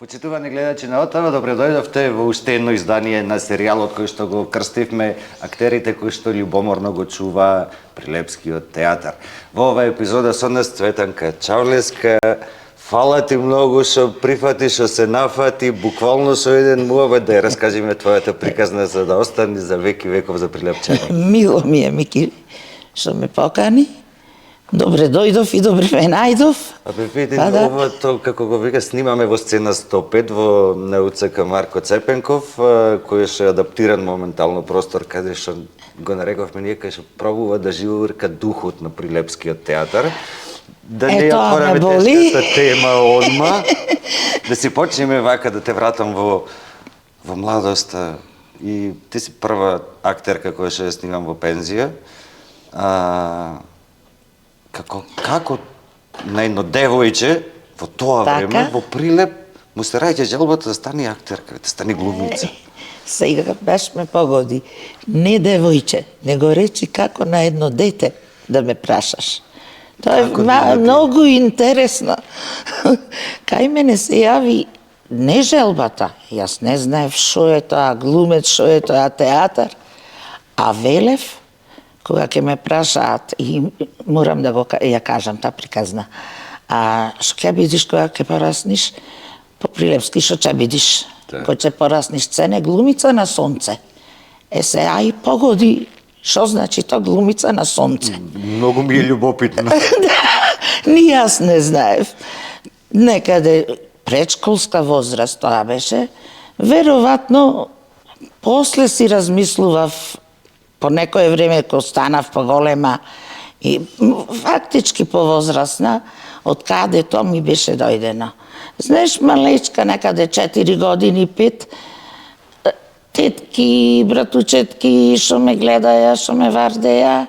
Почитувани гледачи на ОТВ, добре дојдовте во уште едно издание на серијалот кој што го крстивме актерите кои што љубоморно го чува Прилепскиот театар. Во оваа епизода со нас Цветанка Чаулеска. Фала ти многу што прифати, што се нафати, буквално со еден муавет да ја раскажеме твојата приказна за да остане за веки веков за Прилепчани. Мило ми е, Мики, што ме покани. Добре дојдов и добре ме најдов. Абе, види, овото, како го вика, снимаме во сцена 105 во НУЦК Марко Цепенков, кој што е адаптиран моментално простор, каде што го нарековме ние, каде што пробува да живурка духот на Прилепскиот театар. Да не ја отвораме тешката тема одма, да си почнеме вака, да те вратам во младоста. И ти си прва актерка која што ја снимам во пензија. Како на едно девојче во тоа време, во Прилеп, му се раѓа желбата да стане актерка, да стане глумица. Сега баш ме погоди. Не девојче, него речи како на едно дете да ме прашаш. Тоа е многу интересно. Кај мене се јави не желбата, јас не знаев шо е тоа глумец, шо е тоа театар, а велев, кога ќе ме прашаат, и морам да ја кажам таа приказна, што ќе бидиш кога ќе порасниш, по прилепски што ќе бидиш, кога ќе порасниш цене глумица на сонце. Се, и погоди, што значи тоа глумица на сонце? Многу ми е љубопитно. Ни јас не знаев. Некаде предшколска возраст тоа беше, веројатно, после си размислував по некое време, кога станав поголема и фактички повозрасна, од каде тоа ми беше дојдено. Знаеш, малечка, некаде 4 години, 5, тетки, братучетки, што ме гледаја, што ме вардеја,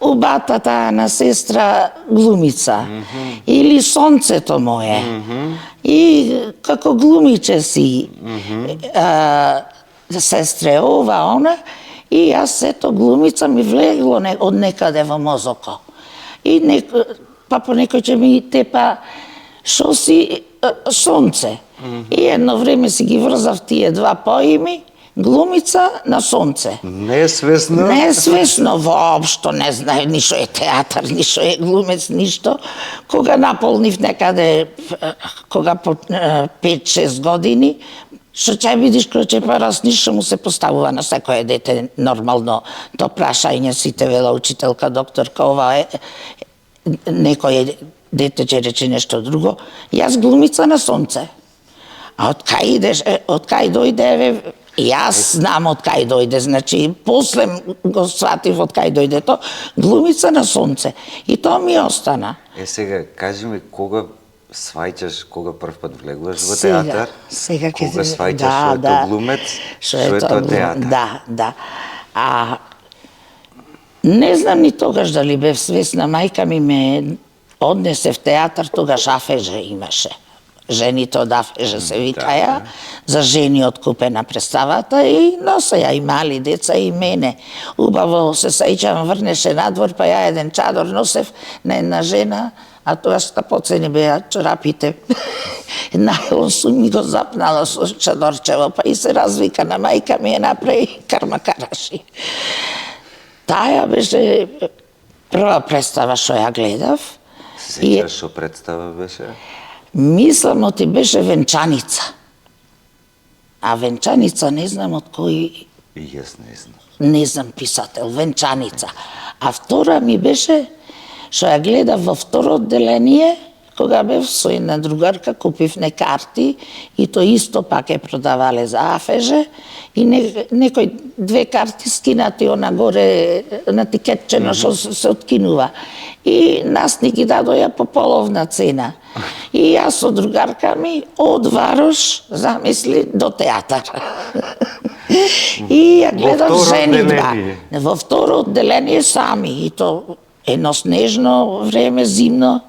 убата таа на сестра глумица, или сонцето мое, и како глумиче си, сестре ова, она, и јас ето глумица ми влегло од некаде во мозоко. И па по некој ќе ми тепа шо си сонце. И едно време си ги врзав тие два поими, глумица на сонце. Несвесно? Несвесно, воопшто не знае ни шо е театар, ни шо е глумец, ништо. Кога наполнив некаде, кога по 5-6 години, што ќе видиш кога ќе порасниш, што му се поставува на секое дете нормално то прашање, сите вела учителка, докторка, ова е, некој дете ќе рече нешто друго. Јас глумица на сонце. А од кај идеш, од кај дојде, јас знам од кај дојде, значи, после го сватив од кај дојде то, глумица на сонце. И тоа ми остана. Сега, кажи ми, кога сваќаш, кога прв пат влегуваш во театар? Сега кога сваќаш шо е тоа глумец, шо е тоа театар? Да. Не знам ни тогаш дали бев свесна, мајка ми ме однесе в театар, тогаш афеже имаше. Жените од афеже се викаја, за жени откупена представата и носеја и мали деца и мене. Убаво се сеќавам, врнеше надвор, па ја еден чадор носев на една жена, а тоа скапоцени беа чорапите. Најлон сум ми го запнала со чадорчево, па и се развика на мајка ми, направи кармакараши. Таја беше прва представа што ја гледав. Сеќаш што представа беше? Мислам, оти беше Венчаница. А Венчаница не знам од кој... И јас не знам. Не знам писател, Венчаница. А втора ми беше, што ја гледав во второ одделение, кога бев со една другарка, купивне карти и то исто пак е продавале за афеже и некој 2 карти скинати она горе на тикетчено што се откинува. И нас ни ги дадоја по половна цена. И јас со другарка ми од Варош, замисли, до театар. И ја гледав женитба. Во второ одделение сами. И то едно снежно време, зимно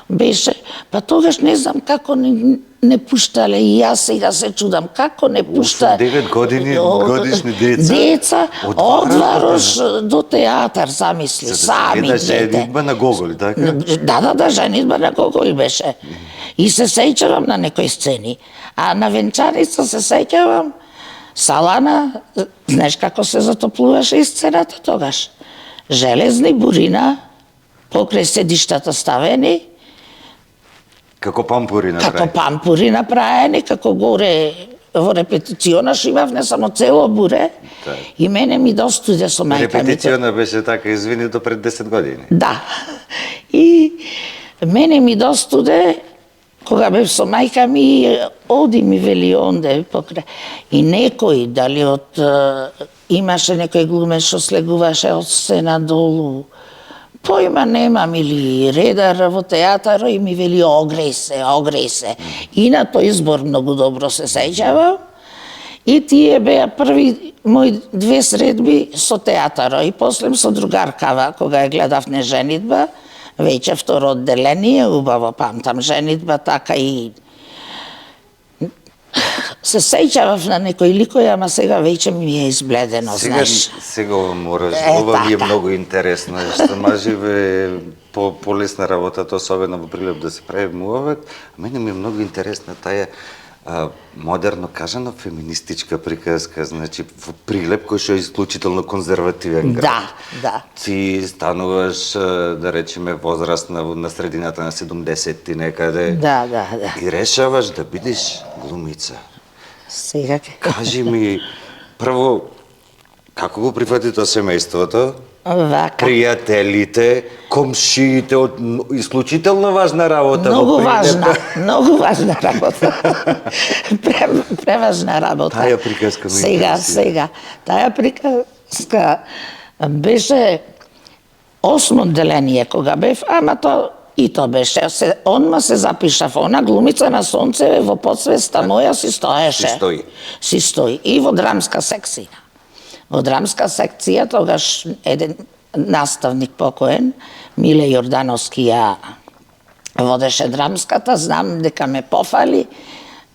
беше. Па тогаш не знам како не пуштале и јас сега се чудам како не пушта 9 годишни деца. Деца од Варош до театар, замисли, сами дете. Женитба на Гоголј, така? Да, женитба на Гоголј беше. И се сеќавам на некои сцени. А на венчаница се сеќавам Салана, знаеш како се затоплуваше и сцената тогаш. Железни бурина, покрај седиштата ставени, Како пампури направи. како пампури направени, како горе во репетиционаш имав не само цело буре, Да. и мене ми достуде со мајка ми. Репетициона беше така, извини, до пред 10 години. Да. И мене ми достуде, кога бев со мајка ми, оди ми вели онде покрај. И некој, дали имаше некој глумец што слегуваше од сцена долу, појма немам, или редар во театар и ми вели огреј се, огреј се. И на тој избор многу добро се сеќавам. И тие беа први мои 2 средби со театар. И после со другаркава, кога ја гледав не женитба, веќе второ одделение, убаво памтам женитба, така и се сеќавав на некои ликои, ама сега веќе ми е избледено, знаеш. Сега мораш, ова ми е така. многу интересно, што маживе полесна работата, особено во прилеп да се прави муавет. Мене ми е многу интересна таа модерно кажано феминистичка приказка, значи во Прилеп кој што е исклучително конзервативен град. Да, да. Ти стануваш, да речеме, возрастна на средината на 70-ти некаде. Да. И решаваш да бидеш глумица. Сега Кажи ми, прво, како го прифати тоа семејството? вака. Пријателите, комшиите, од исклучително важна работа Многу во Прилеп. многу важна работа. Преважна работа. Таа приказка ме Сега, интересира. таа приказка беше 8 одделение кога бев, ама и то беше. Онма се запишав, она глумица на сонце во подсвеста моја си стоеше. Си стои. И во драмска секција. Во драмска секција тогаш еден наставник покоен, Миле Јордановски, ја водеше драмската, знам дека ме пофали.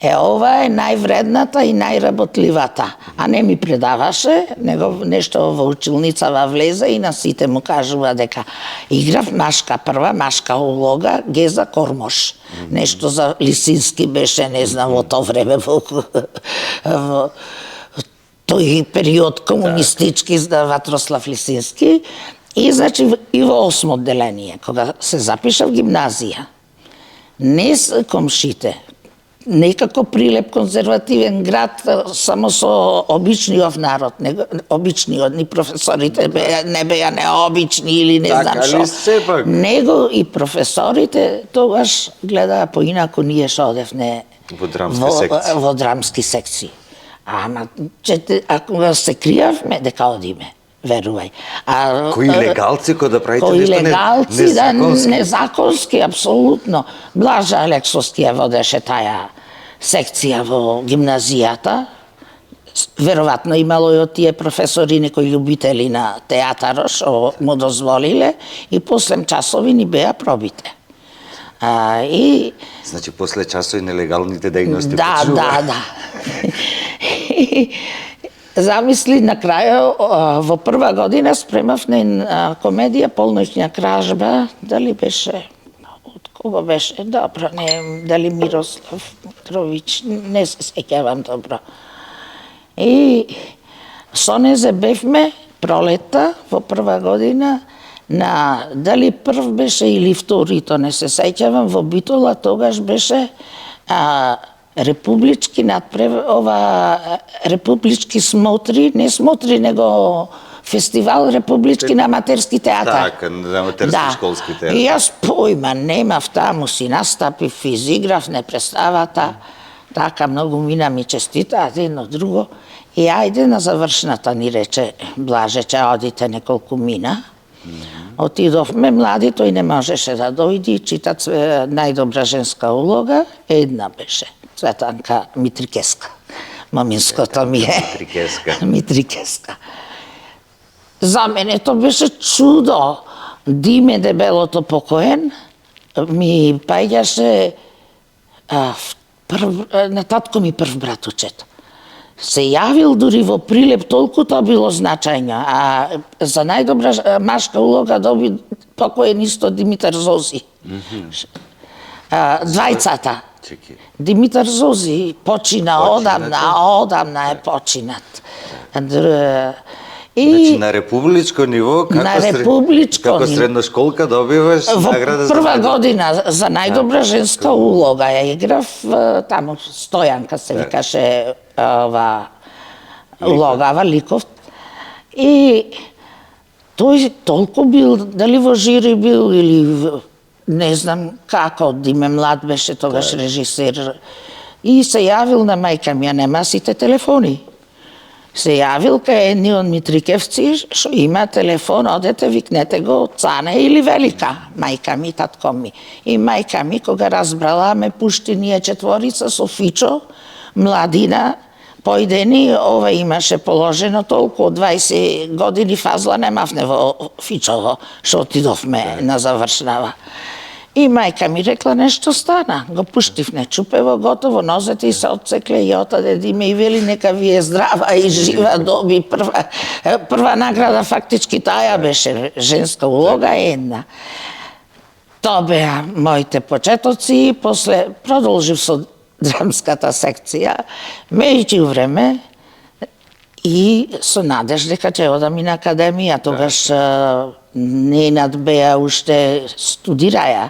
Ова е највредната и најработливата. А не ми предаваше, него нешто во училницава влезе и на сите му кажува дека играв машка, прва машка улога, Геза Кормош. Нешто за Лисински беше, не знам, во тоа време, во тој период комунистички за Ватрослав Лисински. И значи и во 8 одделение, кога се запишав гимназија, не с комшите, некако Прилеп конзервативен град, само со обичниот народ, обичниот, ни професорите не беа необични или не знам Така што. ли сепак? Него и професорите тогаш гледаа поинаку, ние што одевме Во драмски секции. во драмски секции. Ама, ако се кријавме, дека одиме, верувај. Кои легалци кои да правите кои нешто легалци, да, незаконски? незаконски, апсолутно. Блажа Алексовски ја водеше таа секција во гимназијата. Веројатно имало и од тие професори некои љубители на театарот што му дозволиле и после часови ни беа пробите. И Значи, после часови нелегалните дејности да, почнува. да. Замисли, на крајот, во прва година спремав на комедија Полноќна кражба, дали беше, од кого беше, добро, не, дали Мирослав Митровиќ, не се сеќавам добро. И со незе бевме пролета во прва година на, дали прв беше или втори, то не се сеќавам, во Битола тогаш беше републички републички смотри, не смотри, него фестивал републички на аматерски театар. Така, на аматерски школски театар. И јас појма немав, таму си настапив, изиграв не представата, така многу мина ми честитаат едно друго. И ајде на завршната ни рече Блаже, че одите неколку мина. Отидовме млади, тој не можеше да дојде и чита најдобра женска улога, една беше. Цветанка Митрикеска. Маминското ми е. Митрикеска. За мене тоа беше чудо. Диме дебелото покоен ми паѓаше на татко ми прв братучет. Се јавил дури во Прилеп, толку тоа било значајно. А за најдобра машка улога доби покоен исто Димитар Зози. Двајцата. Чеки. Димитар Зози почина одамна е починат. Значи на републичко ниво, како средношколка добиваш награда за прва година за најдобра женска улога ја играв таму Стојанка се викаше улогава Ликов. И тој толку бил, дали во жири бил или не знам како, Диме Млад беше тогаш режисер. И се јавил на мајка ми, ја нема сите телефони. Се јавил кај едни од Митрикевци, што има телефон, одете, викнете го Цане или Велика, мајка ми, татко ми. И мајка ми, кога разбрала, ме пушти ние четворица со Фичо, младина, појдени, ова имаше положено толку, од 20 години фазла немавне во Фичово, што отидовме на завршнава. И мајка ми рекла, нешто стана, го пуштивне чупево, готово, нозете и се отсекле и отаде Диме и вели нека ви е здрава и жива, доби прва награда, фактички таја беше женска улога една. Тоа беа моите почетоци, после продолжив со драмската секција, меѓу време и со надеж дека ќе одам и на академија, тогаш Ненад беа уште студираја.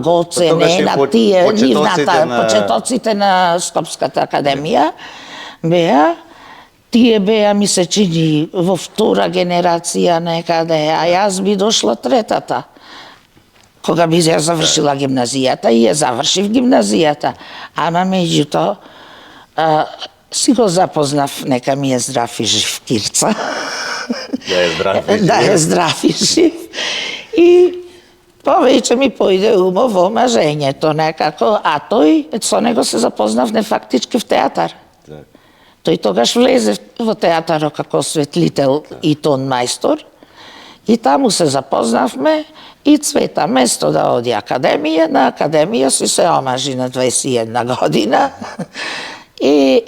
Гоце, Ненад, тие, нивната, почетоците на Скопската академија беа, тие беа, ми се чини, во втора генерација некаде, а јас би дошла третата. Кога би ја завршила гимназијата и ја завршив гимназијата. Ама меѓутоа, си го запознав, нека ми е здрав и жив Кирца. Да е здрав и жив. И повеќе ми појде умов во мажењето некако, а тој, со него се запознав фактички в театар. Тој тогаш влезе во театарот како осветлител и тон мајстор. И таму се запознавме и Цвета место да оди академија, на академија си се омажи на 21 година. И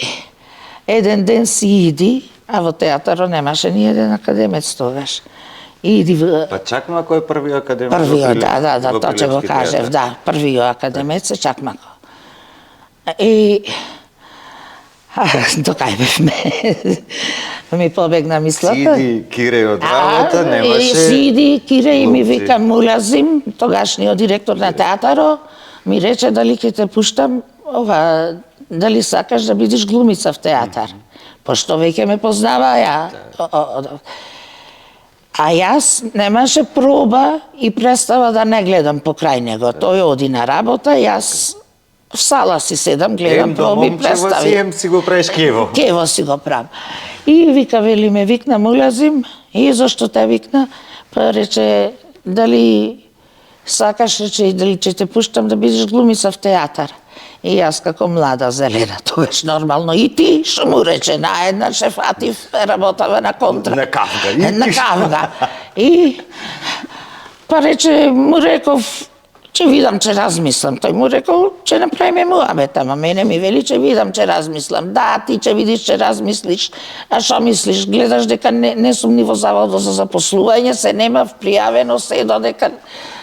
еден ден си иди, а во театарот немаше ни еден академец тогаш. Иди Па Чакмако е првиот академец? Првиот, да, тоа ќе го кажев, да, првиот академец е Чакмако. И Докај бевме. Ми побегна мислата. Сиди Кире од работа, немаше... Сиди Кире и ми вика Мулазим, тогашниот директор на театаро, ми рече дали ќе те пуштам, дали сакаш да бидиш глумица в театар. Пошто веќе ме познава ја. А јас немаше проба и представа да не гледам покрај него. Тој оди на работа, јас в сала си седам, гледам проби, представи. Ем си го правиш кево. Кево си го правам. И вика, вели ме викна Мулазим, и зашто те викна? Па рече, дали сакаш, рече, дали ќе те пуштам да бидеш глумица в театар. И јас како млада зелена, тогаш нормално. И ти, што му рече, наеднаш се фатив, работава на контра. На кавга. На кавга. И па рече, му реков, ќе видам, ќе размислам. Тој му рекол, ќе направиме муабет, ама мене ми вели, ќе видам, ќе размислам. Да, ти ќе видиш, ќе размислиш. А што мислиш? Гледаш дека не сум ни во заводот за запослување, се нема пријавено, се додека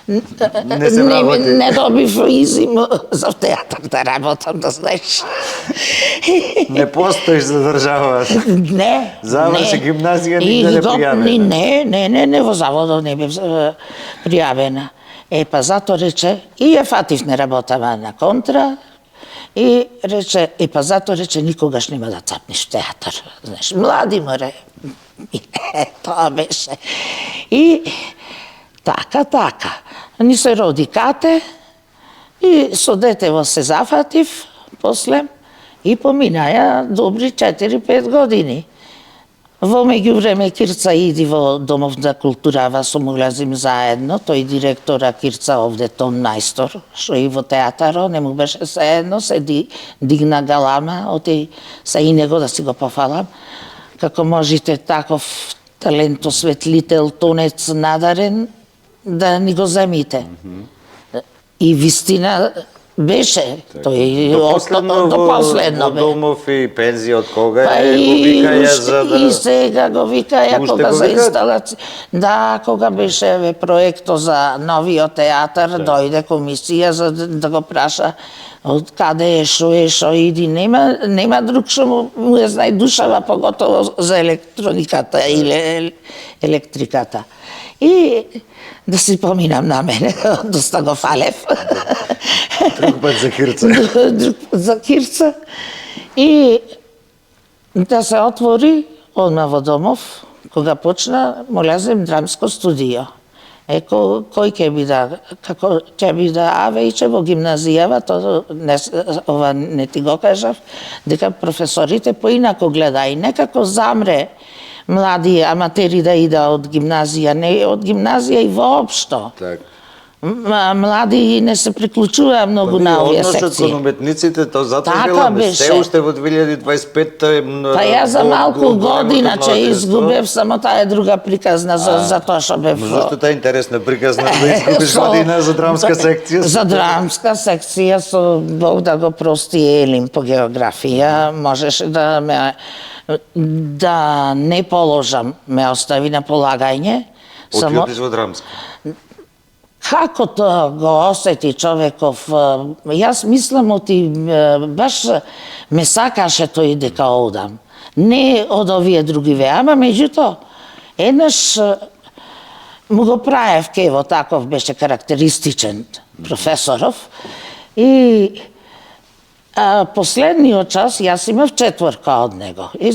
не добив изим за театар да работам, да знаеш. Не постоиш за држава. Не. Заврши гимназија, нигде не пријавена. Не, во заводот не бев пријавена. Па зато рече, и ја фатив не работава на контра, и рече, па зато рече, никогаш нема да цапнеш в театар. Знаеш, млади море. Тоа беше. И така. Ни се роди кате, и со детево се зафатив, после, и поминаја добри 4-5 години. Во меѓувреме Кирца иди во Домов за култура, со Мулазим заедно, тој директора Кирца овде тон најстор, што и во театаро, не му беше заедно, се дигна галама, оти се и него да си го пофалам, како можете таков талент, осветлител, тонец надарен, да ни го земите. И вистина, Беше, тој до последно бе. Домов и пензија од кога Па го викаја за да... и сега го викаја Уште кога го за викаат? инсталација. Да, кога беше проекто за новиот театар, дојде комисија за да го праша од каде е, шо иди, нема друг што му е знае душава, поготово за електрониката или електриката. И да си поминам на мене, доста го фалев. Друг пат за Кирца. Друг пат за Кирца. И да се отвори одма во Домов, кога почна, молезем драмско студио. Кој ќе биде, како ќе биде Авејче во гимназијава, ова не ти го кажав, дека професорите поинако гледа и некако замре млади аматери да иде од гимназија, не од гимназија и воопшто. Так. Млади не се приклучуваа многу на овие секции. Односот кон уметниците, то затоа Така велам, беше. се уште во 2025 е Па ја за малку година че младенство. изгубев, само таа е друга приказна за тоа што бев. Зашто таа интересна приказна да изгубиш година за драмска секција? За драмска секција со Бог да го прости Елин по географија, можеше да не положам, ме остави на полагање. Отидеш во драмска. Како тоа го осети човеков, јас мислам баш ме сакаше тој дека одам. Не од овие другиве, ама меѓутоа, еднаш му го праев кево, таков беше карактеристичен професоров, и последниот час, јас имав 4 од него. И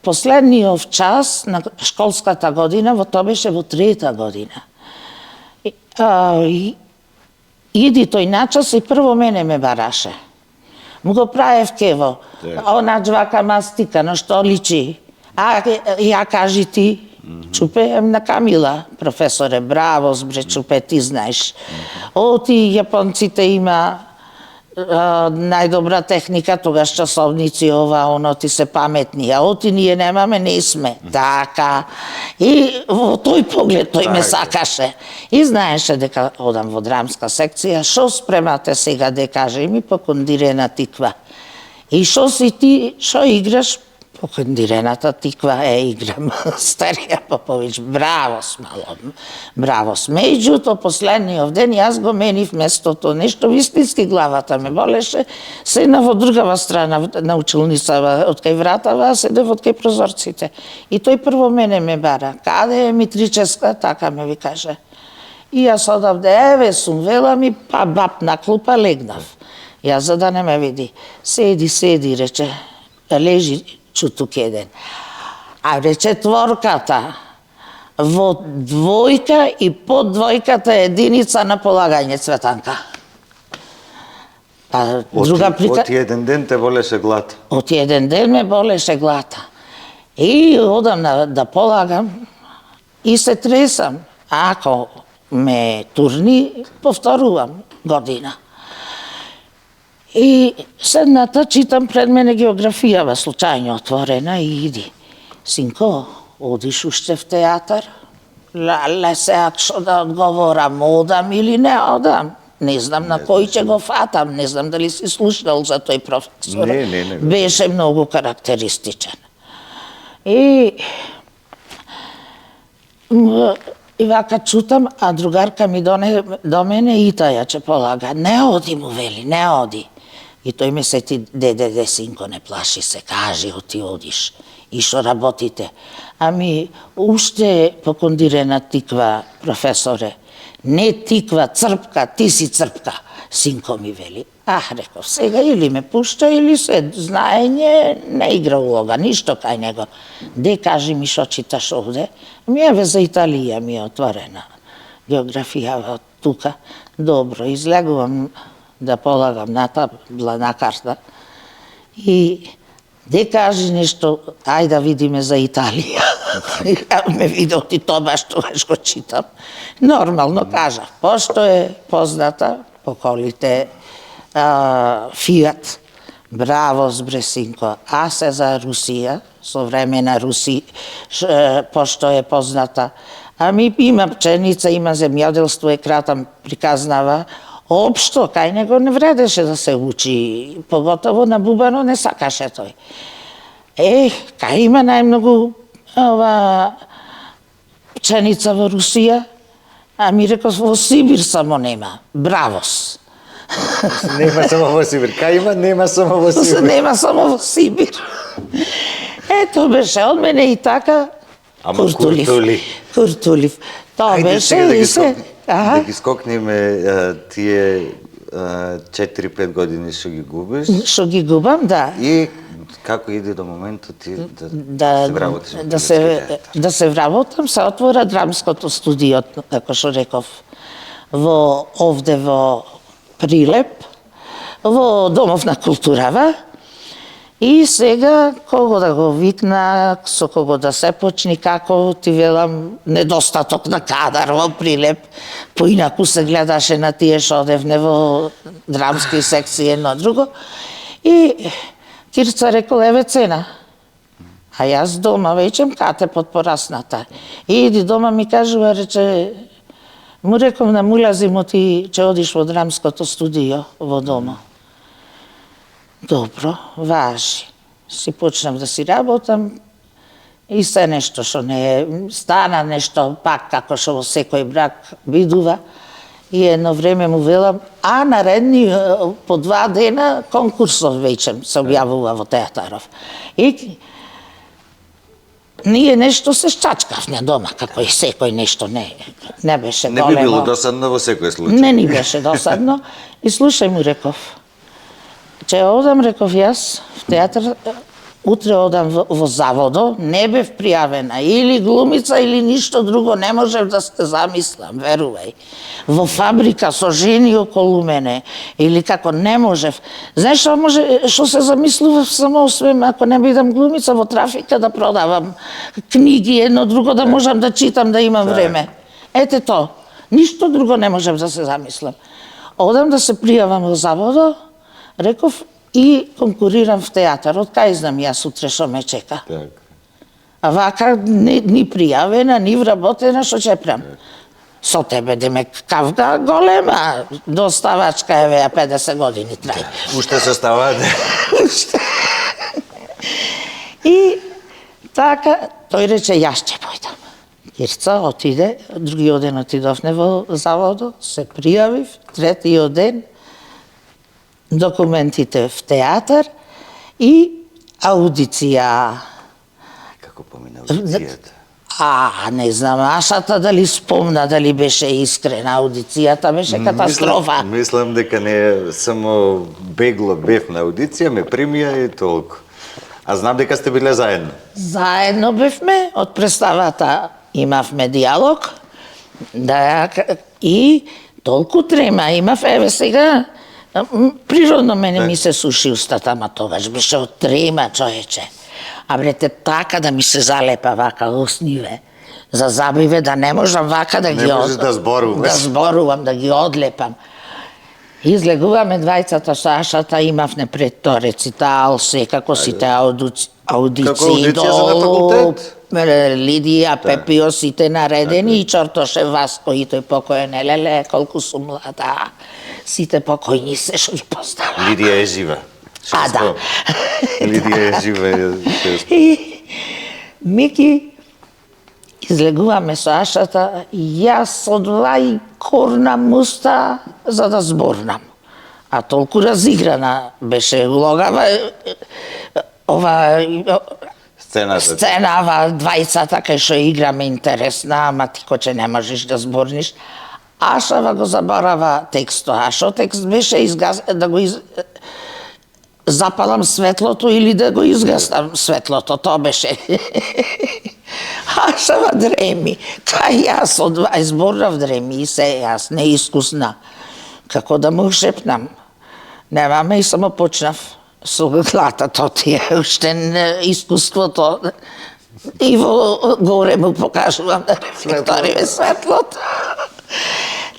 последниот час на школската година, тоа беше во 3-та година. Иди тој начас и прво мене ме бараше. Му го праев кево. Она джвака мастика, на што личи? Ја кажи ти. Чупе на Камила, професоре, браво, бре, Чупе, ти знаеш. Оти јапонците има најдобра техника, тогаш часовници, оно ти се паметни, а оти ние немаме, не сме. Така. И во тој поглед тој ме сакаше. И знаеше дека одам во драмска секција, шо спремате сега да каже ми по кондирена тиква. И шо си ти, шо играш? По кондирената тиква играм. Старија Поповиќ, браво смало, браво сме. Меѓутоа, последниот ден јас го менив местото, нешто вистински главата ме болеше, седна во другава страна на училницава, од кај вратава, а седев од кај прозорците. И тој прво мене ме бара. Каде е Митричевска? Така ме ви каже. И јас одавде, еве сум, вела ми, па баб на клупа легнав. Јас за да не ме види. Седи, рече, лежи чутук еден. А рече творката, во 2 и под 2 единица на полагање, Цветанка. Па друга Од еден ден те болеше глата. Од еден ден ме болеше глата. И одам да полагам и се тресам. Ако ме турни, повторувам година. И седната, читам пред мене географијава, случајно отворена и иди. Синко, одиш уште в театар? Леле, сега што да одговорам, одам или не одам? Не знам на кој ќе го фатам, не знам дали си слушнал за тој професор. Не. Беше многу карактеристичен. И вака чутам, а другарка ми до мене и таја че полага. Не оди му вели, не оди. И тој ме сети, деде, синко, не плаши се, кажи, оти одиш. И што работите? Ами, уште по кондирена тиква, професоре. Не тиква, црпка, ти си црпка, синко ми вели. Реков, сега или ме пушта, или се знаење, не игра улога, ништо кај него. Де, кажи ми што читаш овде? Ми еве за Италија ми е отворена. Географија тука. Добро, излегувам да полагам на табла на карта. И де кажи нешто, ај да видиме за Италија. Ме видел ти тоа баш тогаш го читам. Нормално кажав, пошто е позната по колите Фиат, браво збре синко, а се за Русија, со време на Руси, пошто е позната Ами има пченица, има земјоделство, екратам приказнава. Општо, кај него не вредеше да се учи, поготово на бубано не сакаше тој. Кај има најмногу пченица во Русија? Ами реков, во Сибир само нема. Бравос. Нема само во Сибир. Кај има, нема само во Сибир. Нема само во Сибир. Ето беше од мене и така. Ама Куртулив. Тоа беше и се... Да ги скокнеме тие 4-5 години што ги губиш. Што ги губам, да. И како иде до моментот ти да се вработиш? Да се вработам, се отвора драмското студио, како што реков, овде во Прилеп, во Домов на културава. И сега, кого да го викна, со кого да се почни, како ти велам, недостаток на кадар во Прилеп, поинаку се гледаше на тие што одевне во драмски секции едно друго. И Кирца рекол, еве цена. А јас дома веќе кате под порасната. И иди дома ми кажува, рече, му реков на мулазимо ти че одиш во драмското студио во дома. Добро, важи. Си почнам да си работам и се нешто што не е, стана нешто пак како што во секој брак бидува. И едно време му велам, а наредни по 2 дена конкурсов веќе се објавува во театаров. И ние нешто се шчачкавме дома, како и секој нешто не беше големо. Не би било досадно во секој случај. Не ни беше досадно. И слушај му реков, че одам, реков јас, в театар, утре одам во заводо, не бев пријавена, или глумица, или ништо друго, не можев да се замислам, верувај. Во фабрика со жени околу мене, или како не можев. Знаеш што се замислував само освен, ако не бидам глумица, во трафика да продавам книги, едно друго, да можам да читам, да имам време. Ете то, ништо друго не можев да се замислам. Одам да се пријавам во заводо, реков, и конкурирам в театарот, кај знам јас утре што ме чека. А вака ни пријавена, ни вработена, што ќе прам. Со тебе, демек, кавга голема, доставачка еве 50 години трај. Уште се стават. И така, тој рече, јас ќе појдам. Кирца отиде, другиот ден отидовме во заводо, се пријавив, третиот ден, документите в театар и аудиција. Како помина аудицијата? Не знам, Ашата дали спомна, дали беше искрена аудицијата, беше катастрофа. Мислам дека не само бегло бев на аудиција, ме примија и толку. А знам дека сте биле заедно. Заедно бевме, од представата имавме диалог, да, и толку трема имав, еве сега, природно мене ми се суши устата, ама тогаш беше од трема, човече. А брете, така да ми се залепа вака усниве, за забиве, да не можам вака да ги зборувам, да ги одлепам. Излегуваме двајцата со Ашата, имавме пред тоа рецитал, секако сите аудиции долу, Лидија, Пепио, сите наредени и Чортоше, Васко и тој покоен, елеле, колку су млада, сите покојни се што ги постава. Лидија е жива. Да. Лидија е жива. И Мики, излегуваме со Ашата, јас со 2 корнам уста за да зборнам. А толку разиграна беше улогава, сценава, двајцата кај што играме интересна, ама ти коче не можеш да зборниш. Ашава го заборава текстот, а што текст беше да го запалам светлото или да го изгаснам светлото, тоа беше. Ашава дреми, кај јас од 20 зборав дреми и се јас неискусна. Како да му шепнам, немаме и само почнав со глатато тие, уште искуството. И во горе му покажувам да рефлекториве светлото.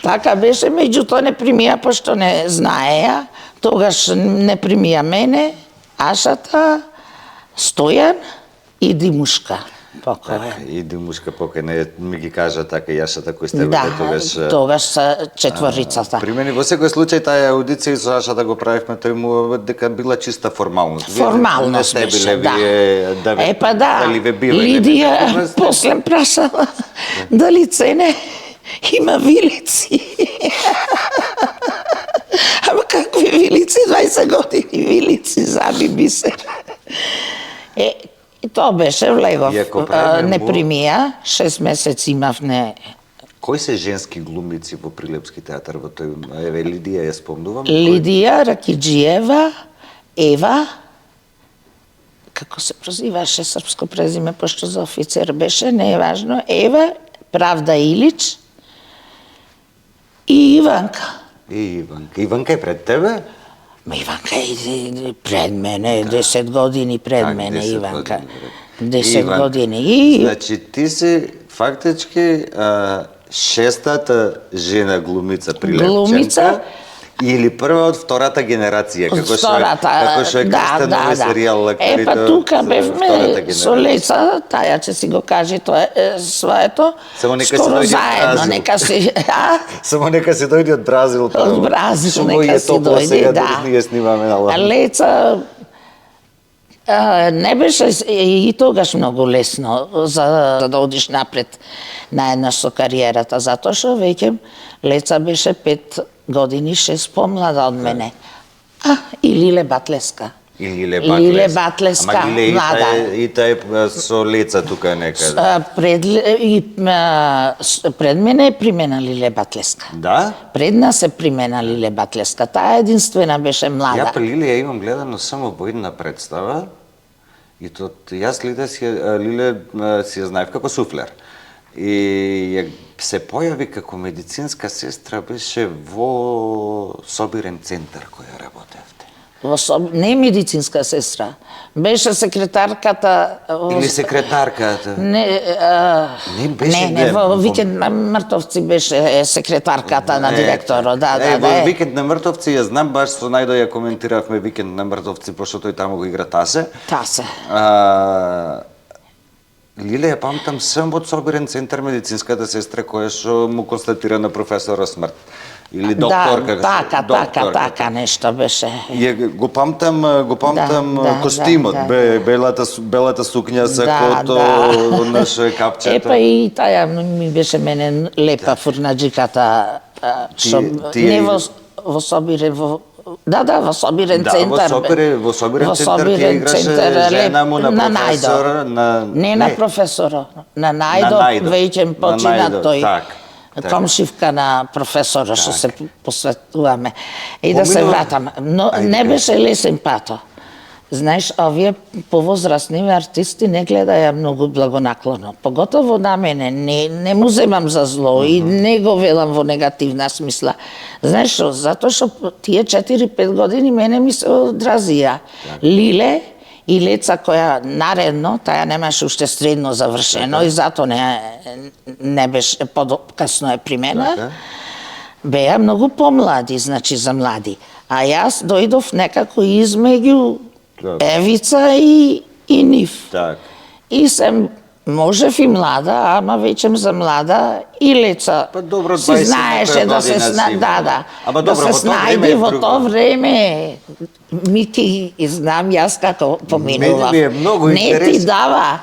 Така беше, меѓутоа не примија, пошто не знаеја. Тогаш не примија мене, Ашата, Стојан и Димушка. Покој. Така, и Димушка покој не ми ги кажа така јашата кој сте Да, тогаш се четворицата. При мене во секој случај таа аудиција и Саша да го правевме тој му дека била чиста формалност. Формалност Вие не сте беше, биле вие да ве Епа да, дали ве била или не. Лидија после прашала дали цене има вилици. Ама какви вилици, 20 години вилици, заби бисер. И тоа беше, влегов, не примија, 6 месеци имав не... Кои се женски глумици во Прилепски театар во тој еве Лидија ја спомнувам? Лидија Ракиџиева, Ева, како се прозиваше српско презиме, пошто за офицер беше, не е важно, Ева, Правда Илич и Иванка. И Иванка. Иванка е пред тебе? Ма Иванка е пред мене, 10 години пред мене, 10 Иванка. години, 10 години. И... Значи, ти си фактички шестата жена глумица Прилепченка. Глумица. Или прва од втората генерација, како што е да, крстен овој серијал Лакарите. Епа тука бевме со Леца, таја ќе си го каже тоа своето. Само нека скоро се дојде од заедно, Бразил. нека си... Само нека се дојде од Бразил. Од Бразил нека си топло дојде, сега, да. ние снимаме на лав. Леца не беше и тогаш многу лесно за да одиш напред наеднаш со кариерата, затоа што веќе Леца беше 5 години 6 помлада од мене. И Лиле Батлеска. И Лиле Батлеска. Ама Лиле млада. И тај со Леца тука некаде. Пред мене е примена Лиле Батлеска. Да? Пред нас е примена Лиле Батлеска. Таа единствена беше млада. Ја па Лиле ја имам гледано само во една представа. И јас Лиле си ја знаев како суфлер. И се појави како медицинска сестра, беше во Собирен центар која работевте. Не медицинска сестра, беше секретарката... Или секретарката? Не, беше... Не, во Викенд на Мртовци беше секретарката на директорот, да. Во Викенд на Мртовци ја знам, баш со Најдо ја коментиравме Викенд на Мртовци, пошто тој таму го игра Тасе. Тасе. Лиле ја памтам само од Собирен центар медицинската сестра која што му констатира на професора смрт. Или докторка. Да, така нешто беше. Го памтам костимот, белата сукња со кото, наше капчето. Епа и таја ми беше мене лепа фурнаџиката, не во Собирен, во Собирен центар. Во Собирен центар ќе играше жена му на професор, не на професора, на Најдо, веќе почина тој. Комшивка на професора, што се посветуваме. И да се вратам. Но не беше лесен пато. Знаеш, овие повозрастни артисти не гледаја многу благонаклоно. Поготово на мене. Не му земам за зло и не го велам во негативна смисла. Знаеш што? Затоа што тие 4-5 години мене ми се одразија. Лиле и Леца која наредно, таја немаше уште средно завршено и затоа не беше, подкасно е при мене, беа многу помлади, значи за млади. А јас дојдов некако измеѓу Евица и нив. И сем можев и млада, ама веќе за млада и Леца си знаеше да се снајде во тоа време. Мики, знам јас како поминував. Не ти дава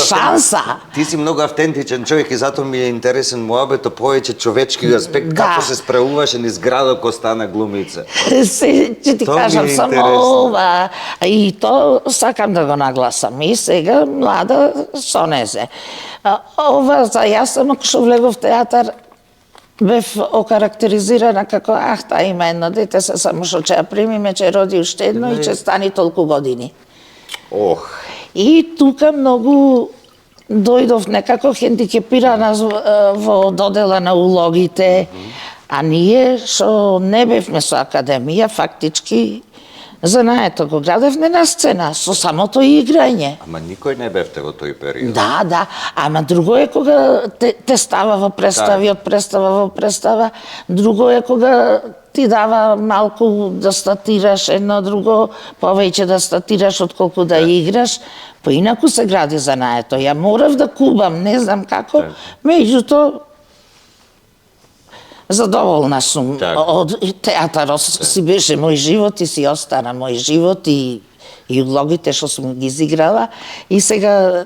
шанса. Ти си многу автентичен човек и затоа ми е интересен муабето, повеќе човечки аспект, како се справуваше низ градот кога стана глумица. Ќе ти кажам само ова. И то сакам да го нагласам. И сега млада сонезе. Ова за јас само што влегов театар, бев окарактеризирана како таа има едно дете, се само што ќе ја примиме, ќе роди уште едно и ќе стани толку години. И тука многу дојдов некако хендикепирана во додела на улогите, а ние што не бевме со академија, фактички занаето го градевме на сцена, со самото играње. Ама никој не бевте во тој период. Да, ама друго е кога те става во представи, од представа во представа, друго е кога ти дава малку да статираш едно друго, повеќе да статираш отколку да играш, поинаку се гради занаето. Ја морав да кубам, не знам како, меѓутоа задоволна сум од театарот, си беше мој живот и си остана мој живот и улогите што сум ги изиграла и сега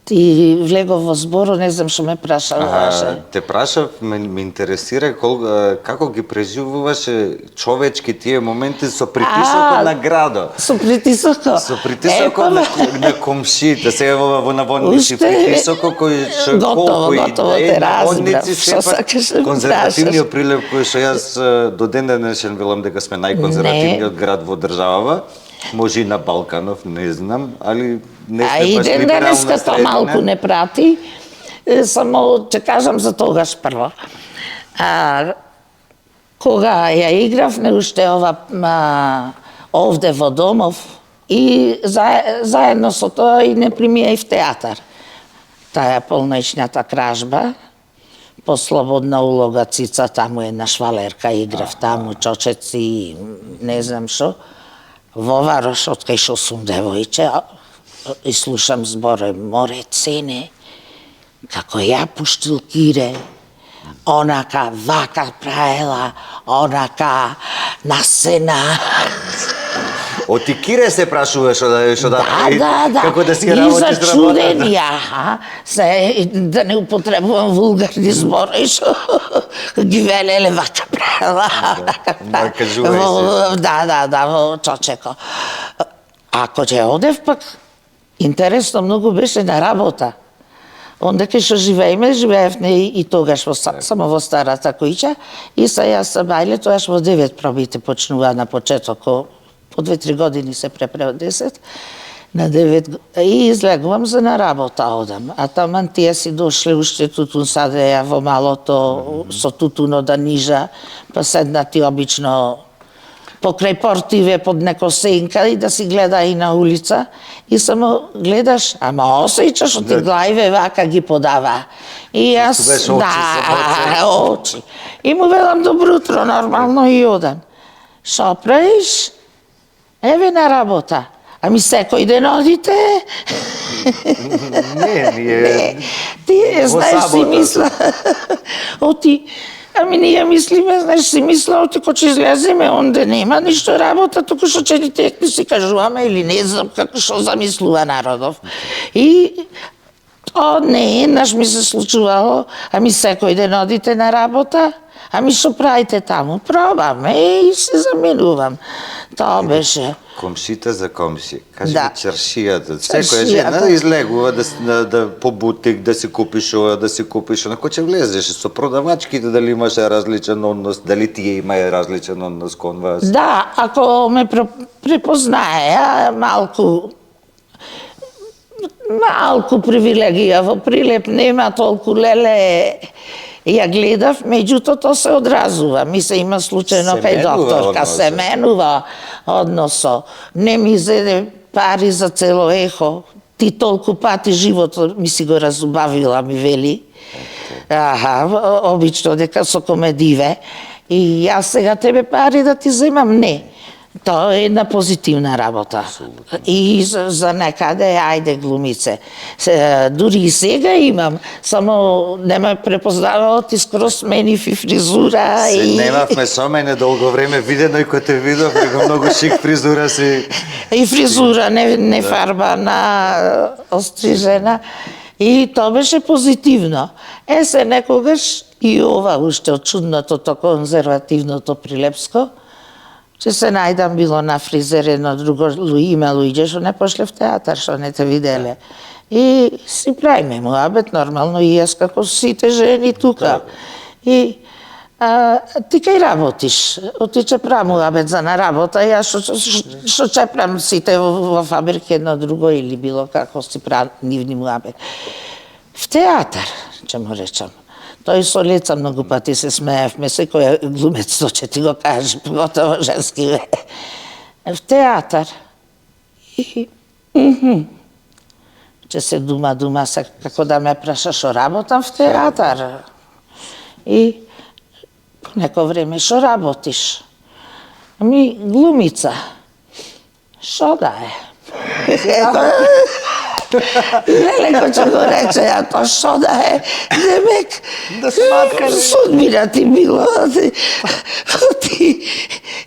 ти влегов во зборо, не знам што ме прашаваше. Те прашав, ме интересира како ги преживуваше човечки тие моменти со притисокот на градот. Со притисокот? Со притисокот на комшиите. Сега во наводници притисокот кој што колку и наводници сепак конзервативниот прилеп кој што јас до ден денешен велам дека сме најконзервативниот град во државава. Може и на Балканов, не знам, али не сме и баш ден либерална денеска тоа средина. малку не прати, само ќе кажам за тогаш прво. Кога ја играв, не уште овде во домов и заедно со тоа и не примија и в театар. Таа полноичната кражба, по слободна улога Цица, таму една швалерка, играв таму, чочеци, не знам што. Во Варош, од кај што сум девојче, и слушам зборе, море цене, како ја пуштил кире, онака вака праела, онака на сена. Од ти кире се прашуваш Да. како да си и работиш зачудени, да не употребувам вулгарни збори, што ги велеле вака праела, онака праела. Да, во Чочеко. Ако ќе одев пак, интересно многу беше на работа. Онде кај што живеевме и тогаш само во старата куќа, и са јас са бајле, тоаш во 9 пробите почнува на почеток, по 2-3 години се препрео 10, на 9, и излегувам за на работа одам. А таман тие си дошле уште тутун садеја во малото, со тутуно да нижа, па седнати обично покрај портиве под неко сенка и да си гледа и на улица. И само гледаш, ама осеќаш од ти главиве вака ги подава. И јас, очи. И му велам добро утро, нормално и одам. Шо правиш? Еве на работа. Ами секој ден одите? Не. Тие, знаеш, си мисла. Оти, ами ние мислиме, знаеш, си мисла, оти ко ќе излеземе, онде нема ништо работа, туку што ќе ни текни си кажуваме, или не знам како што замислува народов. И то не еднаш ми се случувало, ами секој ден одите на работа, ами што правите таму? Пробаме и се заменувам. Тоа беше. Комшите за комши. Кажи Да. чаршијата. Секоја жена излегува да по бутик, да си купиш ова, да си купиш она. Кој ќе влезеш со продавачките, дали имаше различен однос, дали тие имаја различен однос кон вас? Да, ако ме препознае, малку привилегија во Прилеп, нема толку леле, ја гледав, меѓутоа тоа се одразува. Ми се има случајно кај докторка, се менува односо. Не ми зеде пари за цело ехо, ти толку пати животот ми си го разубавила, ми вели. Обично дека со комедиве. И јас сега тебе пари да ти земам, не. Тоа е една позитивна работа. И за некаде, ајде глумице. Дури и сега имам, само не ме препознавало, ти скоро сменив и фризура. Се немавме со мене долго време видено и кој те видов, него многу шик фризура си. И фризура, не фарбана, острижена. И тоа беше позитивно. Се некогаш и ова уште од чуднотото, конзервативното Прилепско, че се најдам било на фризер едно друго име луѓе што не пошле в театар, што не те виделе. И си правиме муабет нормално и јас како сите жени тука. И ти кај работиш, отиче правам муабет за на работа, јас што чепрам сите во фабрика едно друго или било како си правам нивни муабет. В театар, ќе му речам. Тој со лица многу пати се смеевме, секој глумец што ќе ти го каже, поготово женски. В театар. И че се дума како да ме праша што работам в театар. И Неко време што работиш? Ами, глумица. Што да е? Лелеко ќе го рече, а то што да е? Демек, Да сматкаш. судбина ти било.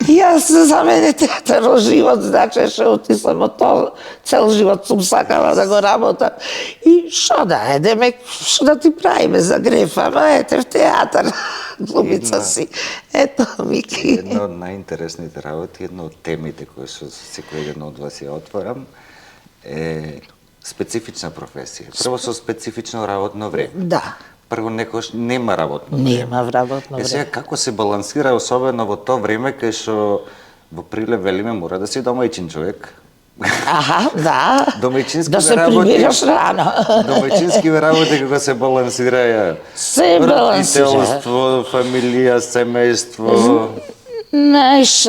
Јас за мене театар живот значеше, сам то цел живот сум сакала да го работам. И што да е? Демек, што да ти правиме за греф? Ама ете в театар. Глумица си. Ето, Мики. Една од најинтересните работи, една од темите кои што секој еден од вас ја отворам, е специфична професија. Прво со специфично работно време. Да. Прво некош нема работно време. Нема работно Е сега време. како се балансира особено во тоа време кај што во Прилеп велиме мора да си домајчин човек. Аха, да. Домајчински Да се работи. прибираш рано. Домајчински работи како се балансираја. Се балансира. Родителство, фамилија, семејство. Знаеш,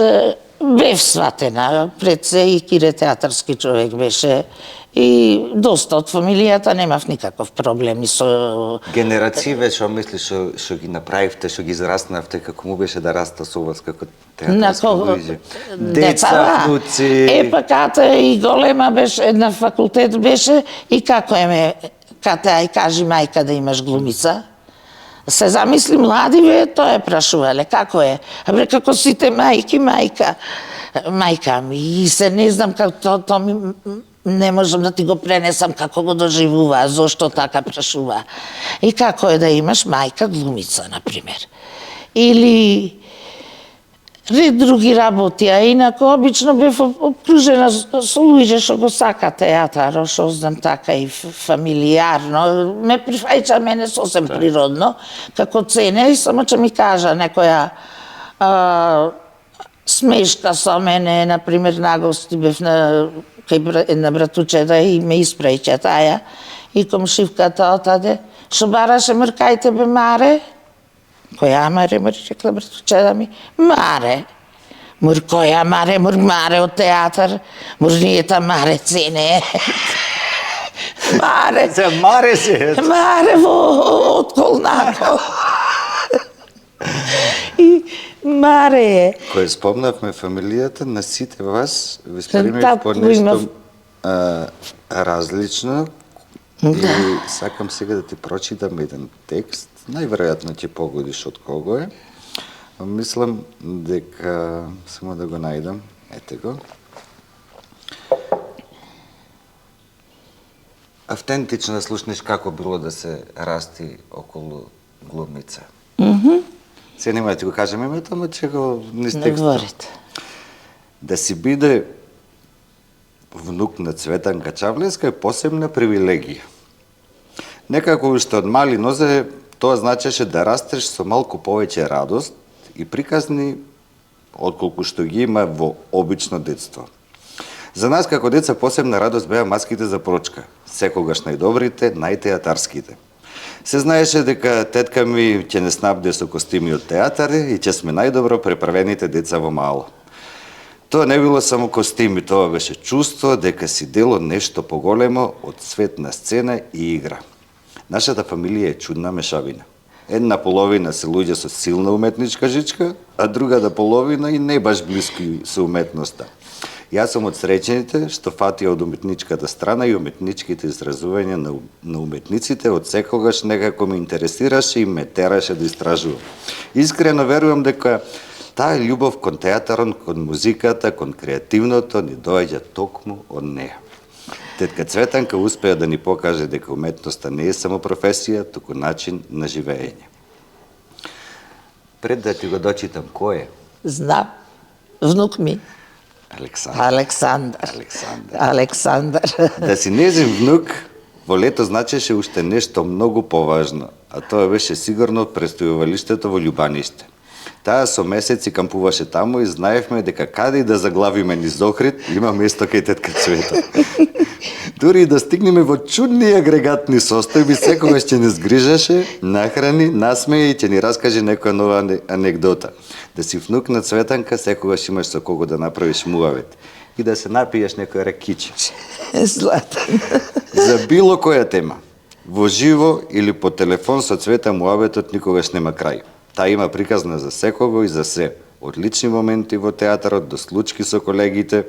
бев сватена, пред се и кире театарски човек беше. И доста од фамилијата немав никаков проблем и со... Генерацииве, што мислиш, што ги направивте, што ги израснавте, како му беше да раста со вас како На театарски кого? луѓе? Деца, внуци... Е, па ката и голема беше, една факултет беше, и како е ката, ај кажи мајка да имаш глумица. Се замисли млади, бе, тоа е прашувале, како е? А бре, како сите мајки, мајка ми, и се не знам како тоа ми не можам да ти го пренесам како го доживува, зошто така прашува. И како е да имаш мајка глумица, например. Или ред други работи, а инако обично бев обкружена со луѓе што го сака театар, што знам така и фамилиарно. Ме прифаќа мене сосем природно, како цене, и само че ми кажа некоја смешка со мене, например, нагости бев на кај една братучета и ме испраќа таја, и комшивката отаде, што бараше мркајте бе маре? Која маре, мур, рекла братучета ми, маре. Мур, која маре, мур, маре од театар, мур, ние та маре цене. Маре. Се маре се. Маре во отколнако. И маре е. Кој спомнавме фамилијата на сите вас, ви Татко спремив по имав. нешто различно. И сакам сега да ти прочитам еден текст. Најверојатно ќе погодиш од кого е. Мислам дека само да го најдам. Ете го. Автентично да слушнеш како било да се расти околу глумица. Се нема да ти го кажем името, ама че го низ Не текстот. говорите. Да си биде внук на Цветанка Чавлеска е посебна привилегија. Некако уште од мали нозе тоа значеше да растеш со малку повеќе радост и приказни отколку што ги има во обично детство. За нас како деца посебна радост беа маските за прочка, секогаш најдобрите, најтеатарските. Се знаеше дека тетка ми ќе не снабде со костими од театар и ќе сме најдобро преправените деца во мало. Тоа не било само костими, тоа беше чувство дека си дел од нешто поголемо од свет на сцена и игра. Нашата фамилија е чудна мешавина. Една половина се луѓе со силна уметничка жичка, а другата половина и не баш блиски со уметноста. Јас сум од среќените што фатија од уметничката страна и уметничките изразувања на уметниците од секогаш некако ме интересираше и ме тераше да истражувам. Искрено верувам дека таа љубов кон театарот, кон музиката, кон креативното ни доаѓа токму од неа. Тетка Цветанка успеа да ни покаже дека уметноста не е само професија, туку начин на живење. Пред да ти го дочитам кој е? Знам. Внук ми. Александар. Александар. Да си незин внук во лето значеше уште нешто многу поважно, а тоа беше сигурно престојувалиштето во Љубаниште. Таа со месеци кампуваше таму и знаевме дека каде и да заглавиме низ Охрид, има место кај тетка Цвета. Дури и да стигнеме во чудни агрегатни состојби, секогаш ќе не згрижаше, нахрани, насмеја и ќе ни раскаже некоја нова анекдота. Да си внук на Цветанка, секогаш имаш со кого да направиш муавет и да се напиеш некој ракиче. Златан. За било која тема, во живо или по телефон со Цвета муаветот никогаш нема крај. Таа има приказна за секого и за се. Од лични моменти во театарот до случки со колегите,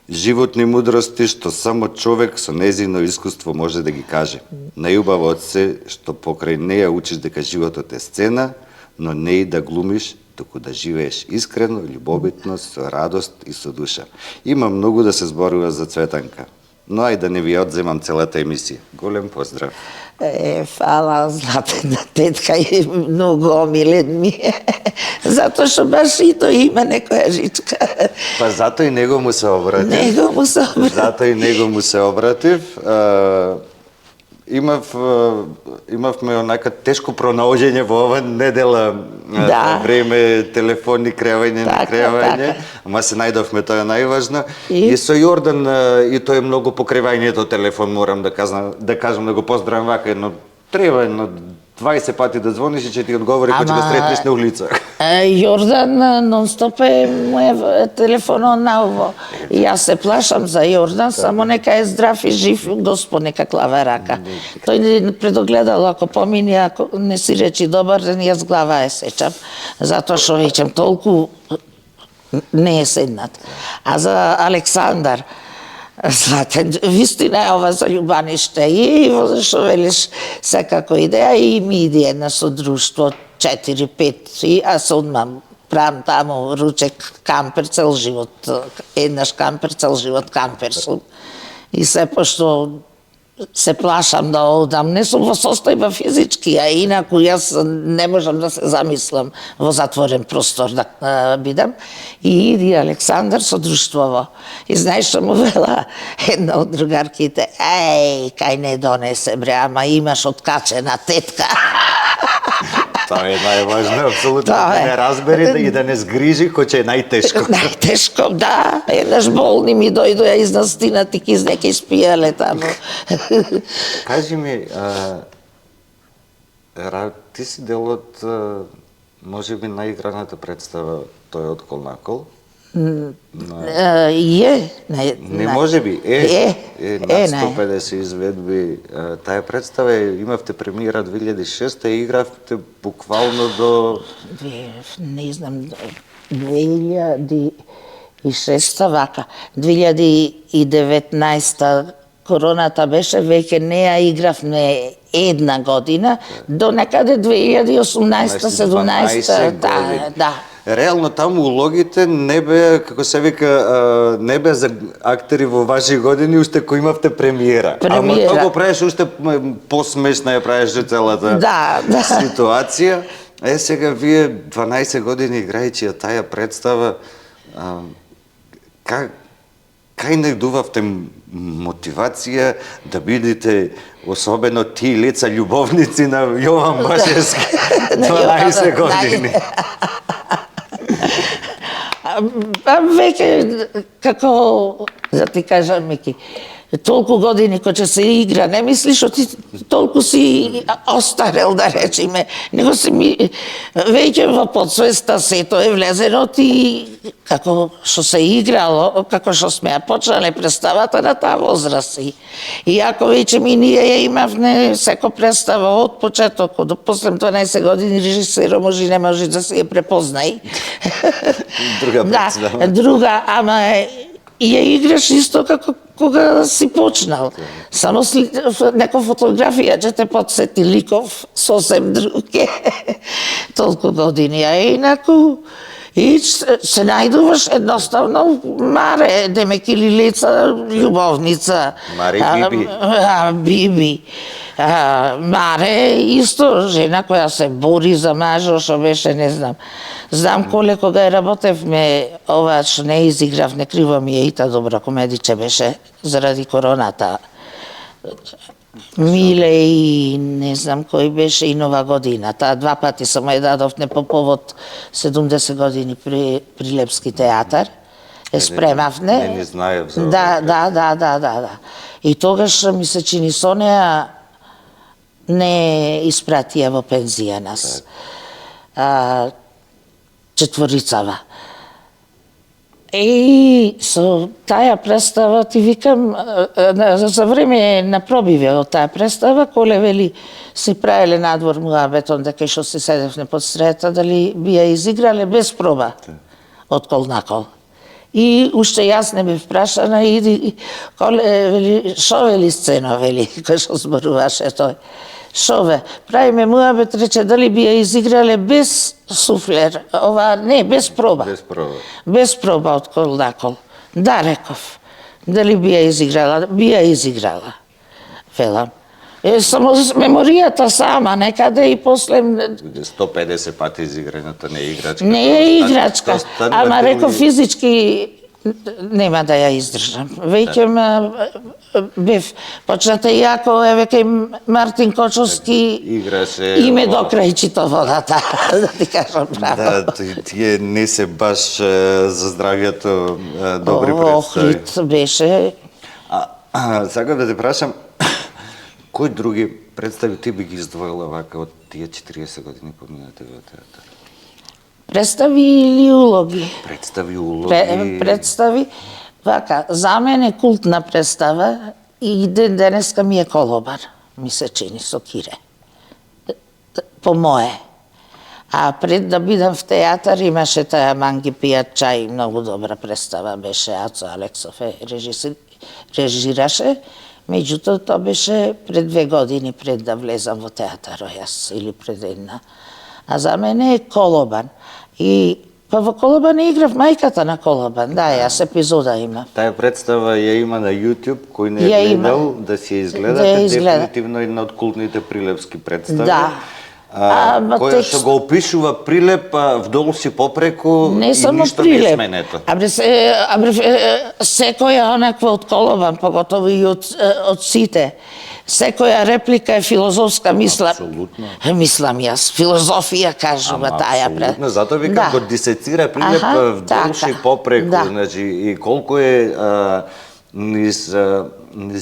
животни мудрости што само човек со незино искуство може да ги каже. Најубаво од се што покрај неја учиш дека животот е сцена, но не и да глумиш, туку да живееш искрено, љубовитно, со радост и со душа. Има многу да се зборува за Цветанка, но ај да не ви одземам целата емисија. Голем поздрав. Фала, златена тетка и многу омилен ми е. Затоа што баш и тој има некоја жичка. Па затоа и него му се обратив. Затоа и него му се обратив. Имавме онака тешко пронаоѓање во ова недела, време, телефони, кревање, не кревање, ама се најдовме, тоа е најважно. И со Јордан, и тој е многу покривањето телефон, морам да кажам, да го поздравам вака, едно треба едно 20 пати да звониш и ќе ти одговори кој ќе го сретнеш на улица. Јордан нон-стоп е моје телефонот на ово. И јас се плашам за Јордан, само нека е здрав и жив, Господ нека клава рака. Тој не предогледал, ако помини, ако не си речи добар ден, јас глава е сечам, затоа што веќе толку не е седнат. А за Александар, златен, вистина е ова за љубаниште и што велиш секако идеја и ми иди една со друштво 4-5 и аз одмам правам таму ручек кампер цел живот, еднаш кампер цел живот кампер сум. И се пошто се плашам да одам, не сум во состојба физички, а инаку јас не можам да се замислам во затворен простор да бидам. И иди Александар со друштвово. И знаеш што му вела една од другарките, кај не донесе бре, ама имаш откачена тетка. Тоа е најважно, апсолутно да не разбери и да не сгрижи, кој ќе е најтешко. Најтешко, да. Еднаш болни ми дојдоја изнастинати кизнеки спиеле таму. Кажи ми, ти си дел од, може би, најиграната представа Тој од Колнакол? Не може би, над 150 изведби. Таа представа имавте премиера 2006 и игравте буквално до... Не знам, 2006 вака. 2019 короната беше, веќе не ја игравме една година, до некаде 2018-17, да. Реално таму улогите не беа, како се вика, не беа за актери во ваши години, уште кој имавте премиера. Ама тоа го правеше уште посмешна ја правеше целата ситуација. Сега вие 12 години играјќи таа представа, кај најдувавте мотивација да бидете, особено тие лица љубовници на Јован Башевски 12 години? Веќе, како, да ти кажам, Мики, толку години кој ќе се игра, не мислиш оти толку си остарел, да речеме, него си ми веќе во подсвеста сето е влезено ти како што се играло, како што сме ја почнале представата на таа возраст. И ако веќе ми ние ја имавме секој представа од почетокот до после 12 години режисерот може и не може да се ја препознаи. Друга представа. Да, друга, ама и ја играш исто како кога си почнал. Само некоја фотографија ќе те подсети ликов сосем друг е. Толку години, а инаку и се најдуваш едноставно Маре, демек или лица љубовница. Маре Биби. Биби. Маре исто жена која се бори за мажо, што беше, не знам. Знам коле кога ја работевме, ова што не изиграв, не криво ми е и та добра комедиче беше заради короната. Миле и не знам кој беше и Нова година. Таа два пати само ја дадовме по повод 70 години при Лепски театар. Е спремавне. Не знаев за Да. И тогаш ми се чини со неа не испратија во пензија нас. Четворицава. со таа представа ти викам, за време на пробиве од таа представа, коле вели си правеле надвор муабетон дека што се седевне под средата, дали би ја изиграле без проба од кол на кол. И уште јас не бев прашана, иди, вели, шо вели сцена, вели, кој што зборуваше тој. Шове, правиме муабет, рече, дали би ја изиграле без суфлер, не, без проба. Без проба. Без проба од кол на кол. Да, реков. Дали би ја изиграла? Би ја изиграла. Велам. Само меморијата сама, некаде и после... 150 пати изиграњето не е играчка. Не е играчка, ама реков физички нема да ја издржам. Веќе бев почната јако, еве кај Мартин Кочовски и ме докрајчито водата, да ти кажам право. Да, тие не се баш за здравјето добри представи. Охрид беше. Сакам да те прашам, кои други представи ти би ги издвоила вака од тие 40 години поминати во театар? Представи или улоги? Представи, улоги. Представи. Вака, за мене култна представа и ден денеска ми е Колобар, ми се чини со Кире. По мое. А пред да бидам в театар имаше таа Манги пијат чај, многу добра представа беше, Ацо Алексов режираше. Меѓутоа, тоа беше пред 2 години пред да влезам во театар, јас, или пред една. А за мене е Колобан. И па во Колобан играв мајката на Колобан, да, јас епизода има. Таа представа ја има на YouTube, кој не е гледал, да си ја изгледате, дефинитивно една од култните прилепски представи. Да. Која што го опишува Прилеп вдолу си попреку не и ништо не е сменето. Секоја онаква од Колобан, поготово и од сите, секоја реплика е филозофска, мислам јас, филозофија кажува таа. Апсолутно, затоа викам, го дисецира Прилеп вдолу си попреку, значи, и колку е низ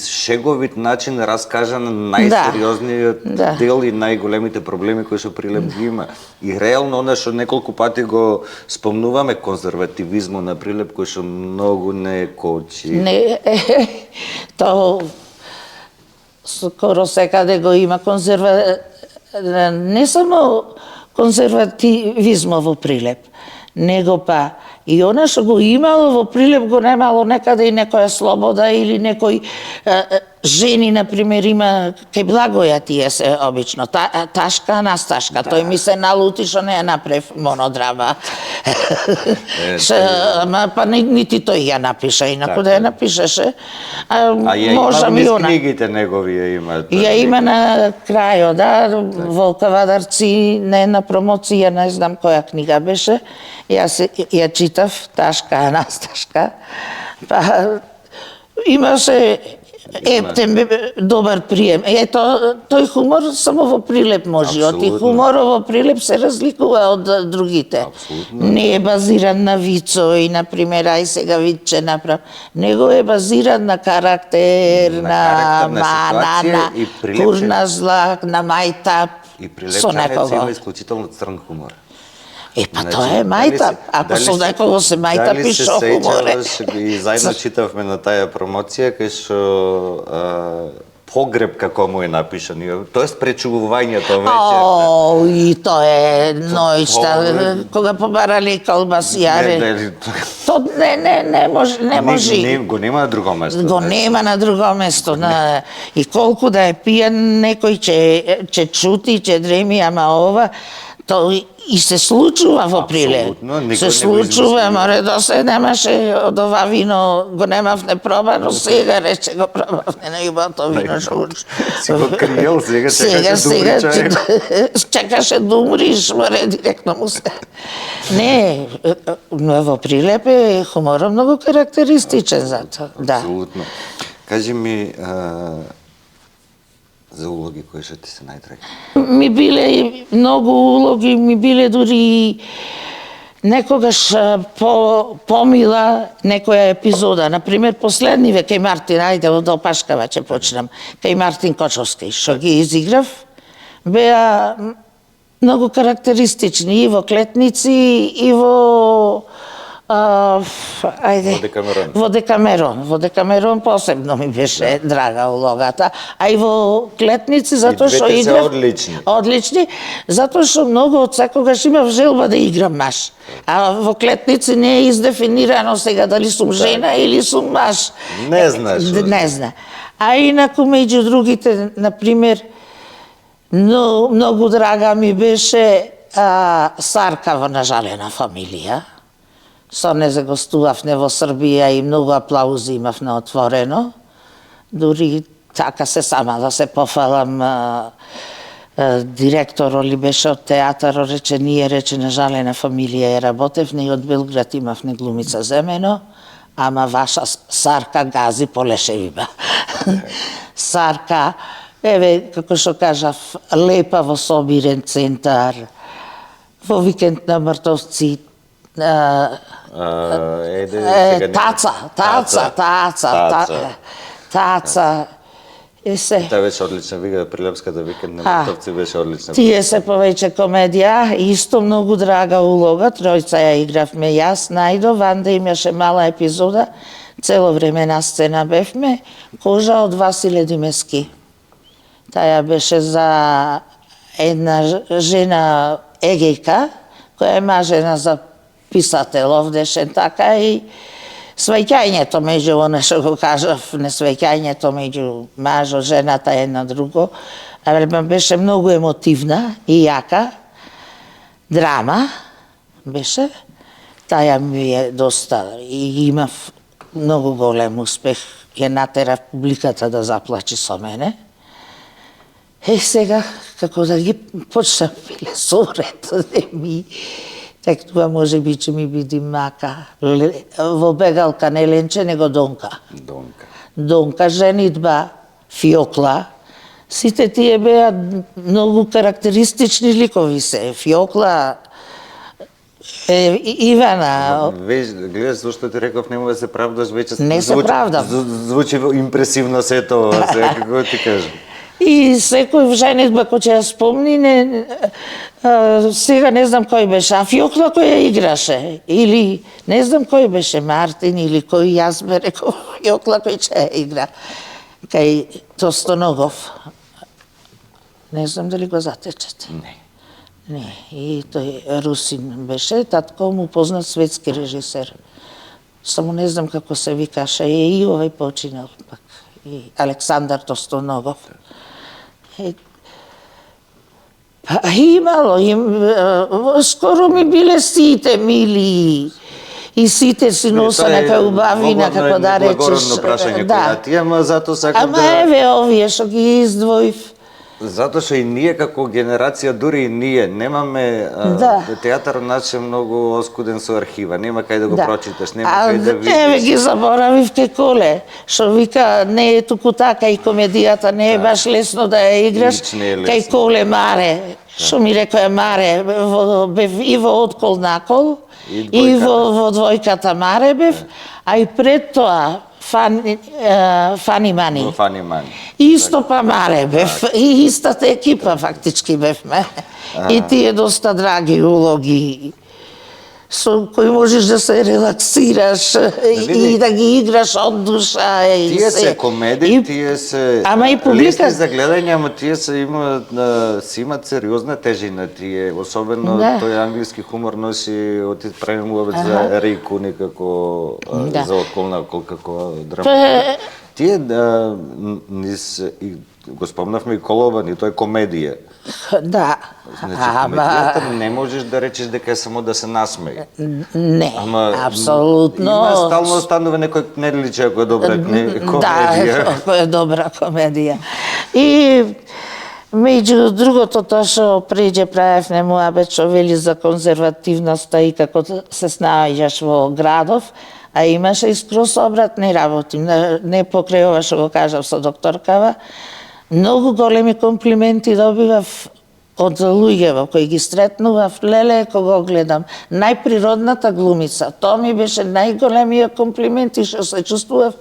шеговит начин раскажан најсериозниот дел и најголемите проблеми кои што Прилеп ги има. И реално она што неколку пати го спомнуваме, конзервативизмот на Прилеп кој што многу не кочи. Не, то скоро секаде го има не само конзервативизмот во Прилеп, него па и она што го имало во Прилеп го немало некаде и некоја слобода или некој жени, например, има кај Благоја тие се обично, Ташка Анасташка, тој ми се налути што не ја направив монодрама. Па нити тој ја напиша, инаку да ја напишеше. Можам и она. Книгите негови ја има. Ја има на крајот, да, Волкавадарци, на една промоција, не знам која книга беше, јас ја читав, Ташка Анасташка, па имаше ептен добар прием. Ето, тој хумор само во Прилеп може. И хуморот во Прилеп се разликува од другите. Не е базиран на вицови, например, ај сега витче направ. Него е базиран на карактер, на мана, на курна злак, на мајтап. И Прилепчанец има исклучително црн хумор. Па тоа е мајтап. Ако со некого се мајтап и шо хуморе. И заедно читавме на таа промоција кај што погреб како му е напишан. Тоест пречувувањето вечер. И тоа е ноќта, кога побарали колбасијаре. То не може. Го нема на друго место. Го нема на друго место. И колку да е пијан, некој ќе чути, ќе дреми, ама ова, то и се случува во Прилеп. Се случува, море да се немаше од ова вино, го немавне пробано, сега рече го пробавне на ибото вино што си го криел, сега чекаше да умриш, море директно му се. Не, во Прилеп е хуморот многу карактеристичен за тоа. Апсолутно. Кажи ми, за улоги кои што ти се најдраги? Ми биле многу улоги, ми биле дури некогаш помила некоја епизода. Например, последниве кај Мартин, ајде од опашкава ќе почнам, кај Мартин Кочовски, што ги изиграв, беа многу карактеристични и во клетници, и во Ајде. Во Декамерон. Во Декамерон. Во Декамерон посебно ми беше драга улогата. А и во Клетници, затоа што двете се играв... одлични. Одлични, затоа што многу од секогаш имав желба да играм маж. А во Клетници не е издефинирано сега дали сум жена или сум маж. Не знаеш. Не зна. А инаку меѓу другите, например, многу драга ми беше Сарка во Нажалена фамилија. Со не загостувавме во Србија и многу аплаузи имав на отворено. Дури така се сама да се пофалам, директор ли беше од театар, рече Нажалена фамилија работевне и од Белград имавме глумица Земено, ама ваша Сарка гази по лешевима. Сарка, еве, како што кажав, лепа во собирен центар, во викенд на Мртовци, Таца. Таа беше одлична, вика Прилепската викенд на Мртовци беше одлична. Тие се повеќе комедија, исто многу драга улога, тројца ја игравме јас, Најдо, Ванда имаше мала епизода, цело време на сцена бевме, Кожа од Василе Димески. Таја беше за една жена егејка, која е мажена за писател овдешен, така и сваќањето меѓу оно што го кажав, не сваќањето меѓу мажо, жената една друго, беше многу емотивна и јака, драма беше, таја ми е доста, и имав многу голем успех, ја натерав публиката да заплачи со мене. Сега, како да ги почнам биле сорет, тек тоа може би че ми биде мака. Во Бегалка не Ленче, него Донка. Донка, женитба, Фиокла. Сите тие беа многу карактеристични ликови се. Фиокла, Ивана. Гледаш, зашто ти реков, нема да се правдаш веќе. Не се правдам. Звучи импресивно се тоа, како ти кажам. И секој женитба кој ќе ја спомни, сега не знам кој беше, а Фиокла кој ја играше, или не знам кој беше, Мартин или кој, јас бе реков Фиокла кој ќе ја игра, кај Тостоногов. Не знам дали го затечете. Не, и тој Русин беше, татко му познат светски режисер. Само не знам како се викаше, и овој починал пак, и Александар Тостоногов. Имало, скоро ми биле сите мили и сите си носене убавина, како да речеш. Благородно прашање кој ти, ама затоа сакам да... Ама еве овие што ги издвоив. Затоа што и ние како генерација, дури и ние, немаме театар нач е многу оскуден со архива, нема кај да го прочиташ, нема кај да видиш. Еве ги заборавив кај Коле, што вика не е туку така и комедијата не е баш лесно да ја играш. Кај Коле Маре, што ми рекоја Маре, бев и во Откол накол, и во Двојката Маре бев, а и пред тоа Фани Мани. Исто па Маре бев, и истата екипа фактички бевме. И тие доста драги улоги, со кои можеш да се релаксираш и да ги играш од душа. Тие се комедии, тие се лесни за гледање, ама тие се имат сериозна тежина, тие, особено тој англиски хумор носи, правим обед за Рику, некако за Откол накол, како драма. Тие, го спомнавме и Колобан, и тој комедија. Да. Значи, комедијата не можеш да речеш дека е само да се насмее. Не, апсолутно. Има стално станува некој не личи ако е добра комедија. Да, ако е добра комедија. И меѓу другото тоа што преđe правевме муабет што вели за конзервативноста и како се снаоѓаш во градов, а имаше и скроз обратни работи. Не покрај ова што го кажав со докторкава, многу големи комплименти добивав од луѓе кои ги сретнував, леле, кога го гледам, најприродната глумица. Тоа ми беше најголемиот комплимент и што се чувствував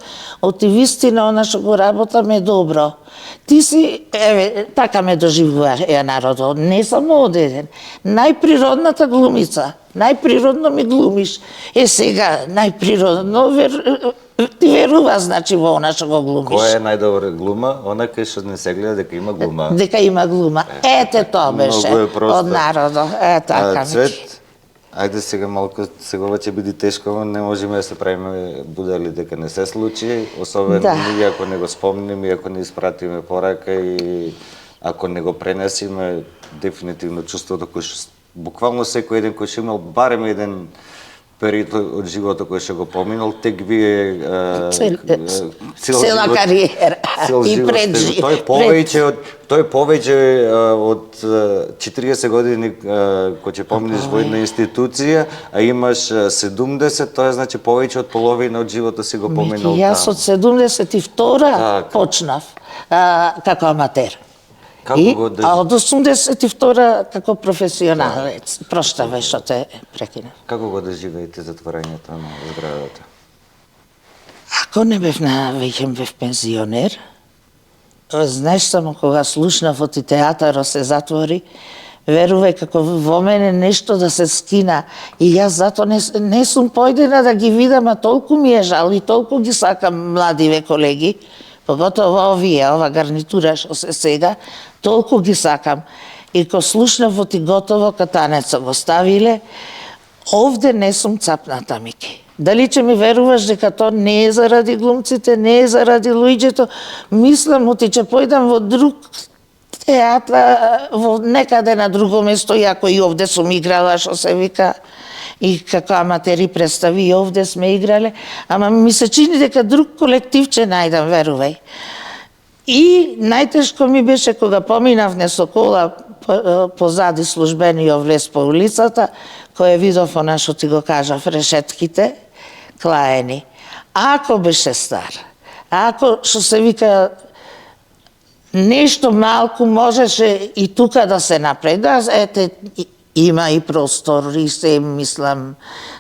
од и вистина она што го работам е добро. Ти си, еве, така ме доживува народот, не само одеден. Најприродната глумица, најприродно ми глумиш. Сега, најприродно, ти верува, значи, во она што го глумиш. Која е најдобра глума? Она кај што не се гледа дека има глума. Дека има глума. Ете тоа беше Многу е просто. од народот. Така. Цвет, ајде сега малку, сега ќе биде тешко, не можеме да се правиме будали дека не се случи, особено ние ако не го спомниме, ако не испратиме порака и ако не го пренесиме, дефинитивно чувството кој што буквално секој еден кој што имал барем еден период од животот кој што го поминал, тек вие цела кариера и пред тој повеќе од 40 години кој ќе поминиш во една институција, а имаш 70, тоа значи повеќе од половина од животот си го поминал. Јас од 72 почнав како аматер. А од 82 како професионалец. Проштавај што те прекинав. Како го доживеете затворањето на зградата? Ако не бев бев пензионер, знаеш само кога слушнав од театарот се затвори, верувај како во мене нешто да се скина и јас зато не сум појдена да ги видам, а толку ми е жал и толку ги сакам младиве колеги, поготово овие, ова гарнитура што се сега, толку ги сакам. И ко слушнав во ти готово катанецо го ставиле, овде не сум цапната, Мики. Дали ќе ми веруваш дека тоа не е заради глумците, не е заради луѓето, мислам оти ќе појдам во друг театар, во некаде на друго место, иако и овде сум играла, што се вика, и како аматери представи и овде сме играле, ама ми се чини дека друг колектив ќе најдам, верувај. И најтешко ми беше кога поминав не со кола позади службениот влез по улицата, кој видов она што ти го кажав, решетките клаени. Ако беше стар, ако што се вика нешто малку можеше и тука да се направи, да, ете, има и простор и се мислам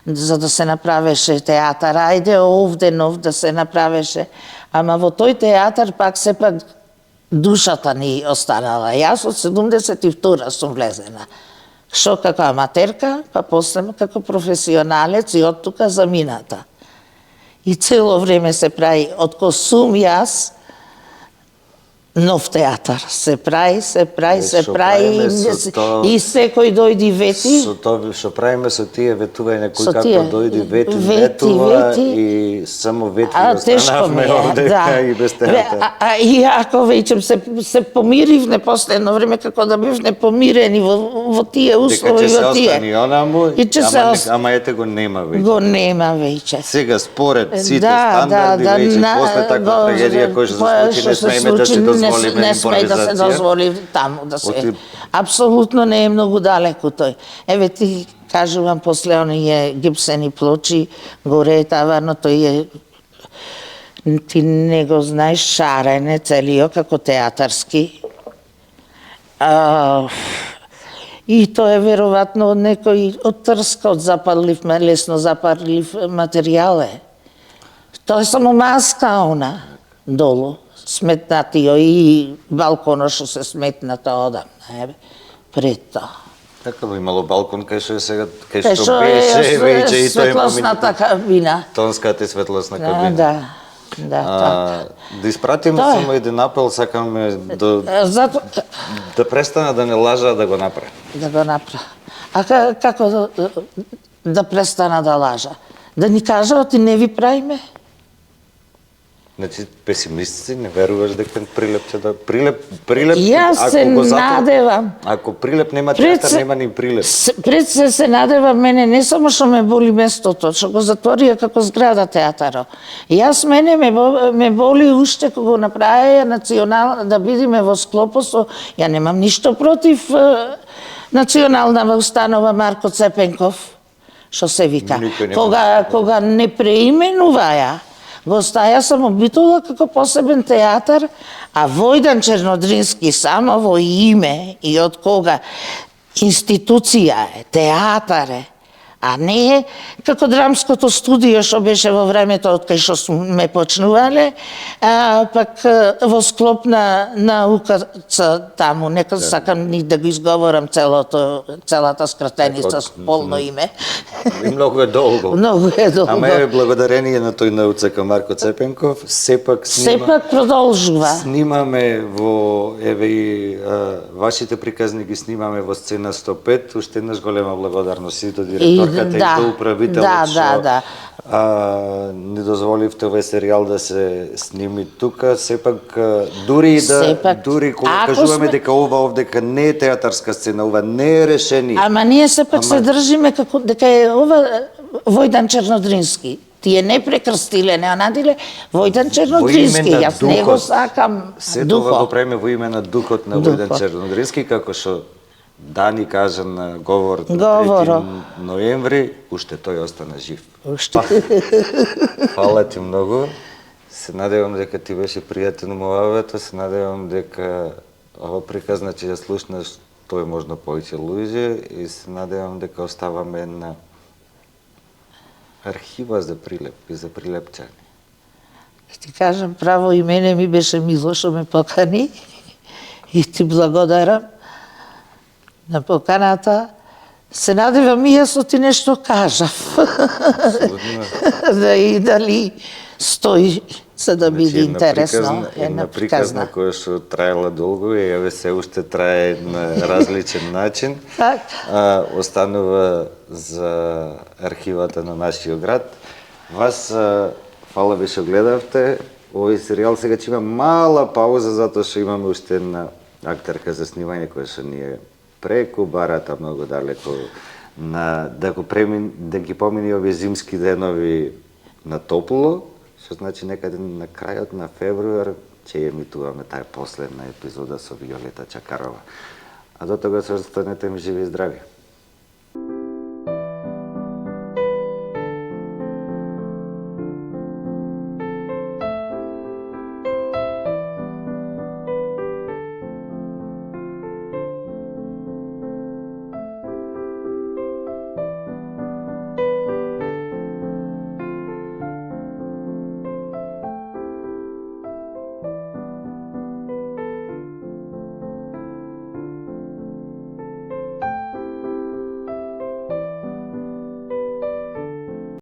за да се направеше театар, ајде овде нов да се направеше, ама во тој театар пак сепак душата ни останала. Јас од 72 сум влезена. Што како аматерка, па после како професионалец и од тука замината. И цело време се прави, од ко сум јас, нов театар. Се прави и секој дојди вети. Со тоа што правиме со тие ветување, кој како дојди вети, ветува и само вети останавме овде и без театар. И ако веќе се помиривне последно време, како да бевне помирени во тие услови, во тие. И ќе се остани, ама ете го нема веќе. Го нема веќе. Сега според сите стандарди веќе после таква трагедија која се случи, не смее да се дозволи таму да се. Апсолутно не е многу далеку тој. Еве ти кажувам после оние гипсени плочи, горе е таварно, тој е ти не го знаеш, шарен е целиот како театарски. И тоа е веројатно од некој од трска, од лесно запалив материјал е. Тоа е само маска она долу. Сметнатио и балконот што се сметната одамна, пред тоа. Така би имало балкон кај што сега, кај што беше веќе и тоа светлосната кабина. Тонската и светлосна кабина. Да. Да испратиме само еден апел, сакаме да престана да не лажа, да го направи. Да го направи. А како да престана да лажа? Да ни кажат и не ви правиме? Значи, песимисти, не веруваш дека Прилеп ќе да... Прилеп, Јас се надевам. Ако Прилеп нема театар, нема ни Прилеп. Пред се надевам, мене не само што ме боли местото, што го затворија како зграда театарот. Јас мене ме боли уште кога го направија национална, да бидиме во склопот со... Ја немам ништо против национална установа Марко Цепенков, што се вика. Кога не преименуваја, го стаја само битола како посебен театар, а Војдан Чернодрински само во име и од кога институција е, театар е, А не како драмското студио што беше во времето од кај што сме почнувале, пак во склоп на науката таму, нека сакам ни да го изговорам целата скратеница с полно име. И многу е долго. Многу е долго. Ама е благодарение на тој на УЦК Марко Цепенков, сепак продолжува. Снимаме во еве и вашите приказни ги снимаме во сцена 105, уште еднаш голема благодарност и до директорката и до управителот што не дозволивте овој серијал да се сними тука, сепак дури кога кажуваме дека ова овдека не е театарска сцена, ова не е решение. Ама ние сепак се држиме како дека е ова Војдан Чернодрински. Тие не прекрстиле, не онадиле Војдан Чернодрински. Јас не го сакам се тоа го правиме во име на духот на Војдан Чернодрински, како што Дани кажа на говорот на 3 ноември, уште тој остана жив. Фала ти многу. Се надевам дека ти беше пријатен муавето, се надевам дека ова приказна ќе ја слушнеш тој можно повеќе луѓе и се надевам дека оставаме една архива за прилеп и за прилепчани. Ти кажам, право и мене ми беше мило што ме покани и ти благодарам на поканата. Се надевам и јас што ти нешто кажав. И дали стои за да биде интересно. Една приказна која што траела долго и еве се уште трае на различен начин. Останува за архивата на нашиот град. Вас фала ви што гледавте. Овој серијал сега ќе има мала пауза затоа што имаме уште една актерка за снимање која што ни е преку барата многу далеко да ги помини овие зимски денови на топло, што значи некаде на крајот на февруар ќе емитуваме таа последна епизода со Виолета Чакарова. А до тога се останете ми живи и здрави.